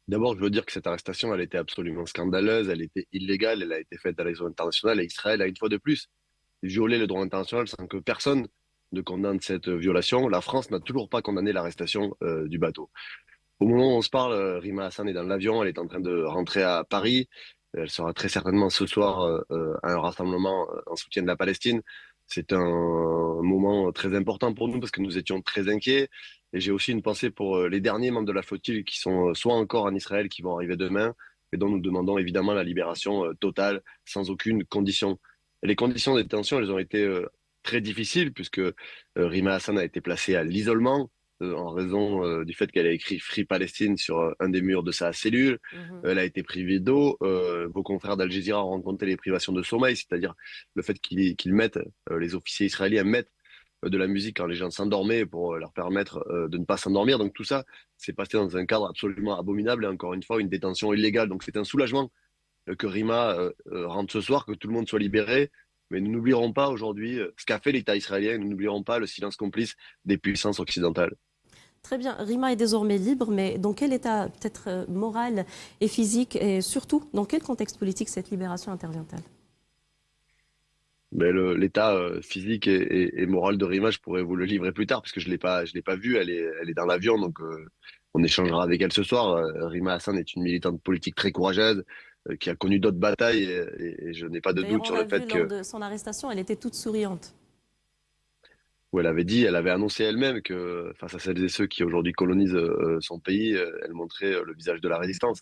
D'abord, je veux dire que cette arrestation, elle était absolument scandaleuse, elle était illégale, elle a été faite à la raison internationale et Israël a une fois de plus violé le droit international sans que personne ne condamne cette violation. La France n'a toujours pas condamné l'arrestation du bateau. Au moment où on se parle, Rima Hassan est dans l'avion, elle est en train de rentrer à Paris. Elle sera très certainement ce soir à un rassemblement en soutien de la Palestine. C'est un moment très important pour nous parce que nous étions très inquiets. Et j'ai aussi une pensée pour les derniers membres de la flottille qui sont soit encore en Israël, qui vont arriver demain, et dont nous demandons évidemment la libération totale, sans aucune condition. Et les conditions de détention, elles ont été très difficiles puisque Rima Hassan a été placée à l'isolement en raison du fait qu'elle a écrit Free Palestine sur un des murs de sa cellule. Mhm. Elle a été privée d'eau. Vos confrères d'Al Jazeera ont rencontré les privations de sommeil, c'est-à-dire le fait qu'ils mettent, les officiers israéliens mettent de la musique quand les gens s'endormaient pour leur permettre de ne pas s'endormir. Donc tout ça s'est passé dans un cadre absolument abominable et encore une fois une détention illégale. Donc c'est un soulagement que Rima rentre ce soir, que tout le monde soit libéré. Mais nous n'oublierons pas aujourd'hui ce qu'a fait l'État israélien, nous n'oublierons pas le silence complice des puissances occidentales. Très bien, Rima est désormais libre, mais dans quel état peut-être moral et physique, et surtout dans quel contexte politique cette libération intervient-elle? Mais l'état physique et moral de Rima, je pourrais vous le livrer plus tard parce que je l'ai pas vue. Elle est dans l'avion, donc on échangera avec elle ce soir. Rima Hassan est une militante politique très courageuse qui a connu d'autres batailles et je n'ai pas de D'ailleurs, doute on sur l'a le vu fait lors que de son arrestation, elle était toute souriante. où elle avait dit, elle avait annoncé elle-même que face à celles et ceux qui aujourd'hui colonisent son pays, elle montrait le visage de la résistance.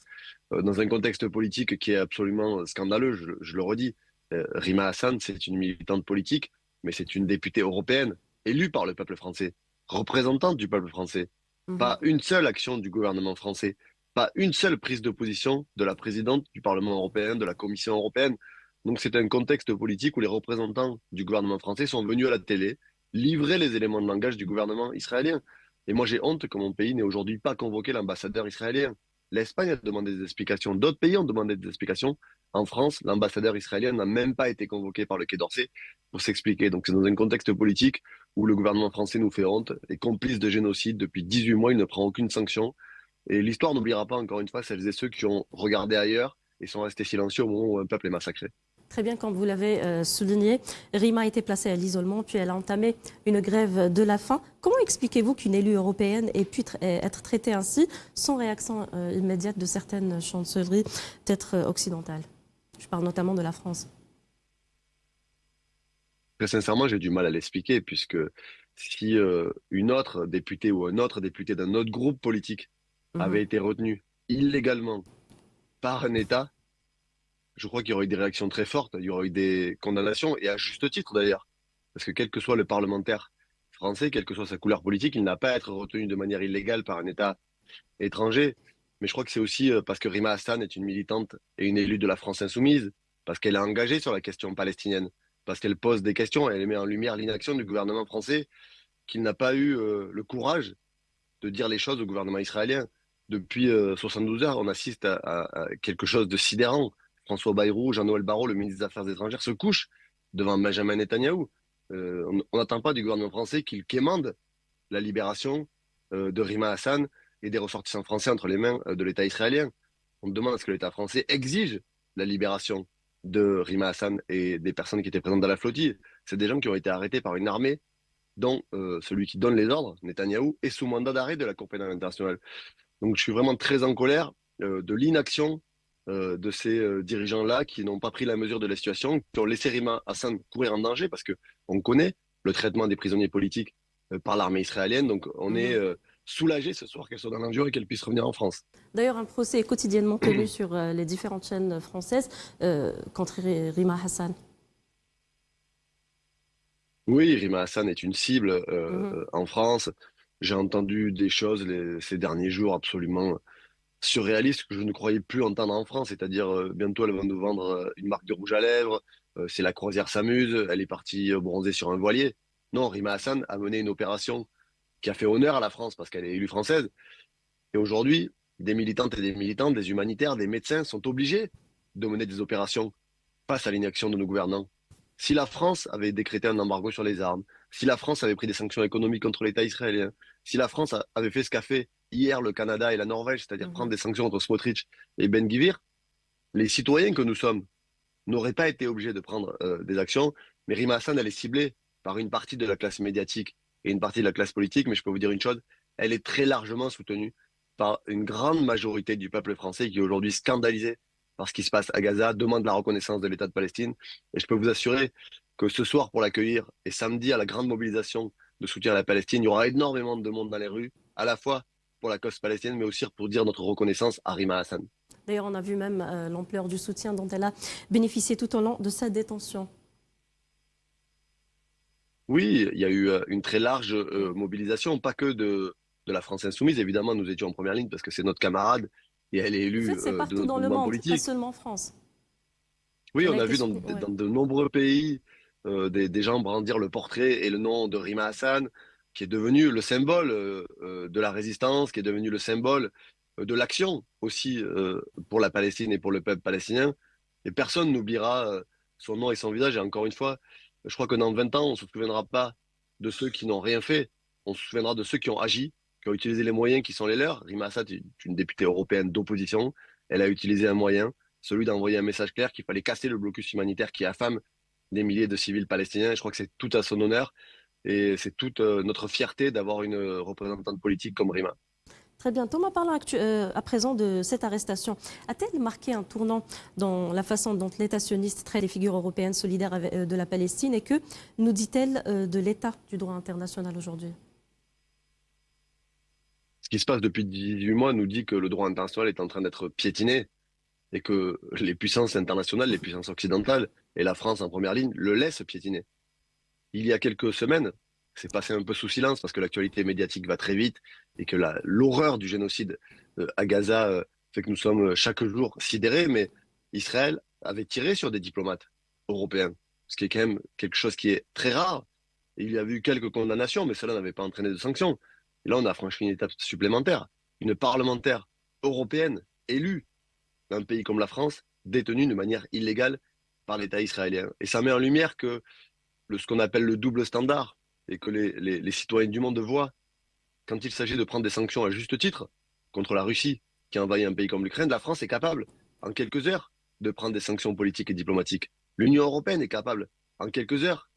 Dans un contexte politique qui est absolument scandaleux, je le redis, Rima Hassan, c'est une militante politique, mais c'est une députée européenne, élue par le peuple français, représentante du peuple français. Mhm. Pas une seule action du gouvernement français, pas une seule prise de position de la présidente du Parlement européen, de la Commission européenne. Donc c'est un contexte politique où les représentants du gouvernement français sont venus à la télé livrer les éléments de langage du gouvernement israélien. Et moi, j'ai honte que mon pays n'ait aujourd'hui pas convoqué l'ambassadeur israélien. L'Espagne a demandé des explications, d'autres pays ont demandé des explications. En France, l'ambassadeur israélien n'a même pas été convoqué par le Quai d'Orsay pour s'expliquer. Donc c'est dans un contexte politique où le gouvernement français nous fait honte, est complice de génocide depuis 18 mois, il ne prend aucune sanction. Et l'histoire n'oubliera pas encore une fois celles et ceux qui ont regardé ailleurs et sont restés silencieux au moment où un peuple est massacré. Très bien, comme vous l'avez souligné, Rima a été placée à l'isolement, puis elle a entamé une grève de la faim. Comment expliquez-vous qu'une élue européenne ait pu être traitée ainsi, sans réaction immédiate de certaines chancelleries, peut-être occidentales? Je parle notamment de la France. Très sincèrement, j'ai du mal à l'expliquer, puisque si une autre députée ou un autre député d'un autre groupe politique avait Mhm. été retenu illégalement par un État, je crois qu'il y aurait eu des réactions très fortes, il y aurait eu des condamnations, et à juste titre d'ailleurs. Parce que quel que soit le parlementaire français, quelle que soit sa couleur politique, il n'a pas à être retenu de manière illégale par un État étranger. Mais je crois que c'est aussi parce que Rima Hassan est une militante et une élue de la France insoumise, parce qu'elle est engagée sur la question palestinienne, parce qu'elle pose des questions et elle met en lumière l'inaction du gouvernement français, qu'il n'a pas eu le courage de dire les choses au gouvernement israélien. Depuis 72 heures, on assiste à quelque chose de sidérant. François Bayrou, Jean-Noël Barrot, le ministre des Affaires étrangères, se couche devant Benjamin Netanyahou. On n'attend pas du gouvernement français qu'il quémande la libération de Rima Hassan et des ressortissants français entre les mains de l'État israélien. On demande à ce que l'État français exige la libération de Rima Hassan et des personnes qui étaient présentes dans la flottille. C'est des gens qui ont été arrêtés par une armée dont celui qui donne les ordres, Netanyahou, est sous mandat d'arrêt de la Cour pénale internationale. Donc je suis vraiment très en colère de l'inaction de ces dirigeants-là qui n'ont pas pris la mesure de la situation, qui ont laissé Rima Hassan courir en danger parce que on connaît le traitement des prisonniers politiques par l'armée israélienne. Donc on est Mhm. soulagé ce soir qu'elle soit dans l'avion et qu'elle puisse revenir en France. D'ailleurs, un procès est quotidiennement tenu sur les différentes chaînes françaises contre Rima Hassan. Oui, Rima Hassan est une cible Mhm. en France. J'ai entendu des choses ces derniers jours absolument surréaliste que je ne croyais plus entendre en France, c'est-à-dire bientôt elle va nous vendre une marque de rouge à lèvres, c'est la croisière s'amuse, elle est partie bronzer sur un voilier. Non, Rima Hassan a mené une opération qui a fait honneur à la France parce qu'elle est élue française. Et aujourd'hui, des militantes et des militants, des humanitaires, des médecins sont obligés de mener des opérations face à l'inaction de nos gouvernants. Si la France avait décrété un embargo sur les armes, si la France avait pris des sanctions économiques contre l'État israélien, si la France avait fait ce qu'a fait hier le Canada et la Norvège, c'est-à-dire prendre Mhm. des sanctions contre Smotrich et Ben Gvir, les citoyens que nous sommes n'aurait pas été obligé de prendre des actions. Mais Rima Hassan, elle est ciblée par une partie de la classe médiatique et une partie de la classe politique. Mais je peux vous dire une chose, elle est très largement soutenue par une grande majorité du peuple français qui est aujourd'hui scandalisé par ce qui se passe à Gaza, demande la reconnaissance de l'État de Palestine. Et je peux vous assurer que ce soir, pour l'accueillir, et samedi, à la grande mobilisation de soutien à la Palestine, il y aura énormément de monde dans les rues, à la fois pour la cause palestinienne, mais aussi pour dire notre reconnaissance à Rima Hassan. D'ailleurs, on a vu même l'ampleur du soutien dont elle a bénéficié tout au long de sa détention. Oui, il y a eu une très large mobilisation, pas que de la France insoumise. Évidemment, nous étions en première ligne parce que c'est notre camarade et elle est En élue fait, c'est de partout notre dans le mouvement monde, pas politique. seulement en France. Oui, Elle a on a été vu soutenue. Ouais. dans de nombreux pays des gens brandir le portrait et le nom de Rima Hassan, qui est devenu le symbole de la résistance, qui est devenu le symbole de l'action aussi pour la Palestine et pour le peuple palestinien. Et personne n'oubliera son nom et son visage. Et encore une fois, je crois que dans 20 ans, on ne se souviendra pas de ceux qui n'ont rien fait. On se souviendra de ceux qui ont agi, qui ont utilisé les moyens qui sont les leurs. Rima Hassan est une députée européenne d'opposition. Elle a utilisé un moyen, celui d'envoyer un message clair qu'il fallait casser le blocus humanitaire qui affame des milliers de civils palestiniens. Et je crois que c'est tout à son honneur et c'est toute notre fierté d'avoir une représentante politique comme Rima. Très bien. Thomas, parlons à présent de cette arrestation. A-t-elle marqué un tournant dans la façon dont l'État sioniste traite les figures européennes solidaires de la Palestine et que nous dit-elle de l'état du droit international aujourd'hui? Ce qui se passe depuis 18 mois nous dit que le droit international est en train d'être piétiné et que les puissances internationales, les puissances occidentales et la France en première ligne le laissent piétiner. Il y a quelques semaines, c'est passé un peu sous silence parce que l'actualité médiatique va très vite et que l'horreur du génocide à Gaza fait que nous sommes chaque jour sidérés, mais Israël avait tiré sur des diplomates européens, ce qui est quand même quelque chose qui est très rare. Et il y a eu quelques condamnations, mais cela n'avait pas entraîné de sanctions. Et là, on a franchi une étape supplémentaire. Une parlementaire européenne élue d'un pays comme la France, détenue de manière illégale par l'État israélien. Et ça met en lumière que ce qu'on appelle le double standard et que les citoyens du monde voient quand il s'agit de prendre des sanctions à juste titre contre la Russie qui a envahi un pays comme l'Ukraine, la France est capable en quelques heures de prendre des sanctions politiques et diplomatiques. L'Union européenne est capable en quelques heures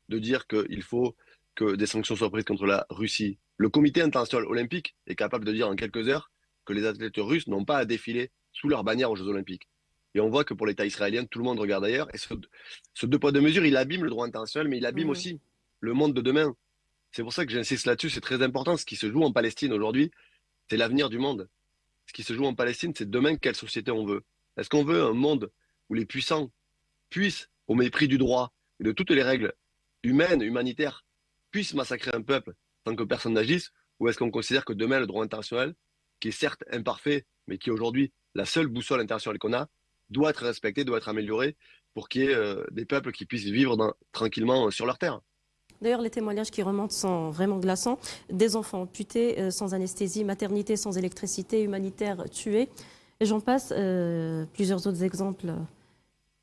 de dire qu'il faut que des sanctions soient prises contre la Russie. Le comité international olympique est capable de dire en quelques heures que les athlètes russes n'ont pas à défiler sous leur bannière aux Jeux olympiques. Et on voit que pour l'État israélien, tout le monde regarde ailleurs. Et ce deux poids deux mesures, il abîme le droit international, mais il abîme Mhm. aussi le monde de demain. C'est pour ça que j'insiste là-dessus, c'est très important. Ce qui se joue en Palestine aujourd'hui, c'est l'avenir du monde. Ce qui se joue en Palestine, c'est demain quelle société on veut. Est-ce qu'on veut un monde où les puissants puissent, au mépris du droit et de toutes les règles humaines, humanitaires, puissent massacrer un peuple sans que personne n'agisse? Ou est-ce qu'on considère que demain, le droit international, qui est certes imparfait, mais qui est aujourd'hui la seule boussole internationale qu'on a, doit être respecté, doit être amélioré pour qu'il y ait des peuples qui puissent vivre tranquillement sur leur terre? D'ailleurs, les témoignages qui remontent sont vraiment glaçants. Des enfants amputés, sans anesthésie, maternité sans électricité, humanitaires tués. Et j'en passe plusieurs autres exemples.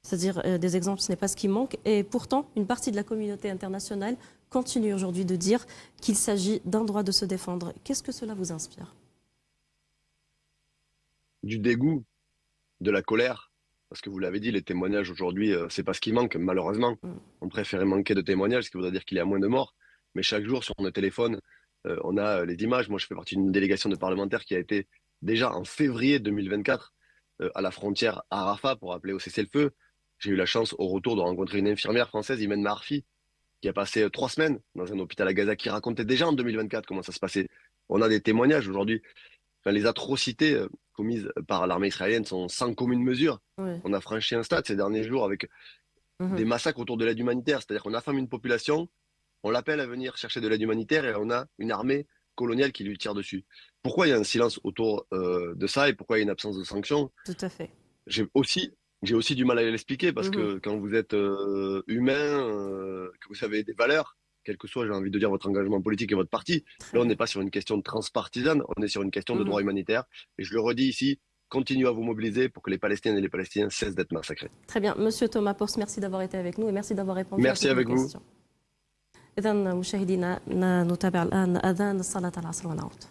C'est-à-dire, des exemples, ce n'est pas ce qui manque. Et pourtant, une partie de la communauté internationale continue aujourd'hui de dire qu'il s'agit d'un droit de se défendre. Qu'est-ce que cela vous inspire? Du dégoût, de la colère, parce que vous l'avez dit, les témoignages aujourd'hui, c'est pas ce qui manque, malheureusement. Mm. On préférait manquer de témoignages, ce qui voudrait dire qu'il y a moins de morts. Mais chaque jour, sur nos téléphones, on a les images. Moi, je fais partie d'une délégation de parlementaires qui a été déjà en février 2024 à la frontière à Rafah pour appeler au cessez-le-feu. J'ai eu la chance au retour de rencontrer une infirmière française, Imen Marfi, qui a passé 3 semaines dans un hôpital à Gaza, qui racontait déjà en 2024 comment ça se passait. On a des témoignages aujourd'hui. Enfin, les atrocités commises par l'armée israélienne sont sans commune mesure. Ouais. On a franchi un stade ces derniers jours avec Mhm. des massacres autour de l'aide humanitaire. C'est-à-dire qu'on affame une population, on l'appelle à venir chercher de l'aide humanitaire et on a une armée coloniale qui lui tire dessus. Pourquoi il y a un silence autour de ça et pourquoi il y a une absence de sanctions? Tout à fait. J'ai aussi, j'ai aussi du mal à l'expliquer parce Mhm. que quand vous êtes humain, que vous avez des valeurs, quel que soit, j'ai envie de dire, votre engagement politique et votre parti, Très là, on bien. n'est pas sur une question de transpartisane, on est sur une question de Mhm. droit humanitaire. Et je le redis ici, continuez à vous mobiliser pour que les Palestiniennes et les Palestiniens cessent d'être massacrés. Très bien. Monsieur Thomas Pors, merci d'avoir été avec nous et merci d'avoir répondu à Merci toutes nos avec vous. questions. إذا مشاهدينا نتابع الآن أذان صلاة العصر ونعود.